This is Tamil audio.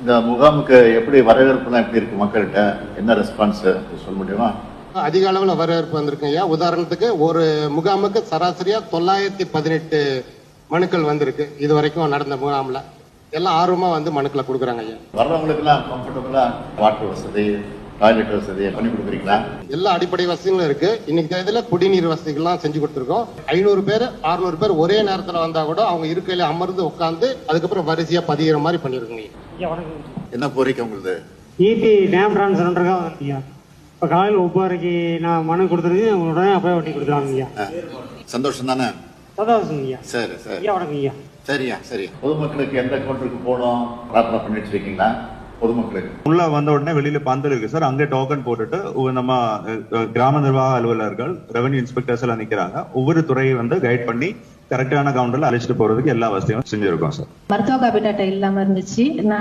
இந்த முகாமுக்கு எப்படி வரவேற்புலாம் எப்படி இருக்கு மக்கள்கிட்ட, என்ன ரெஸ்பான்ஸ் சொல்ல முடியுமா? அதிக அளவுல வரவேற்பு வந்திருக்கு ஐயா. உதாரணத்துக்கு ஒரு முகாமுக்கு சராசரியா 918 மனுக்கள் வந்திருக்கு. இது வரைக்கும் நடந்த முகாம்ல எல்லாம் ஆர்வமா வந்து மனுக்களை கொடுக்குறாங்க ஐயா. வர்றவங்களுக்கு எல்லாம் கம்ஃபர்டபுளா வாட்டர் வசதி, டாய்லெட் வசதி பண்ணி கொடுக்குறீங்களா? எல்லா அடிப்படை வசதிகளும் இருக்கு. இன்னைக்கு இதுல குடிநீர் வசதிகள்லாம் செஞ்சு கொடுத்துருக்கோம். 500 பேர் 600 பேர் ஒரே நேரத்துல வந்தா கூட அவங்க இருக்கையில அமர்ந்து உட்காந்து அதுக்கப்புறம் வரிசையா பதிகிற மாதிரி பண்ணிருக்கோங்க. என்ன கோரிக்கை உங்களுக்கு? ஈபி டேம் டிரான்ஸ்ஃபர்ன்றதுக்காக வந்துருக்கீங்க. இப்போ காலையில் 9:30 நான் மனு கொடுத்துருக்கு, உடனே அப்படியே ஒட்டி கொடுத்துருவாங்க. சந்தோஷம் தானே? சந்தோஷம் ஐயா. சரி சரி ஐயா வணக்கம் ஐயா. சரியா சரி. பொதுமக்களுக்கு எந்த கவுண்டருக்கு போகணும் ப்ராப்பரா பண்ணி வச்சிருக்கீங்களா? பொதுமக்களுக்கு உள்ள வந்த உடனே வெளியில பந்தல் இருக்கு சார், அங்கே டோக்கன் போட்டுட்டு நம்ம கிராம நிர்வாக அலுவலர்கள், ரெவன்யூ இன்ஸ்பெக்டர்ஸ் எல்லாம் நிக்கிறாங்க. ஒவ்வொரு துறையை வந்து கைட் பண்ணி கரெக்டான கவுண்டர்ல அழைச்சிட்டு போறதுக்கு எல்லா வசதியும் செஞ்சிருக்கோம் சார். மருத்துவ காப்பீட்டு அட்டை இல்லாம இருந்துச்சு. நான்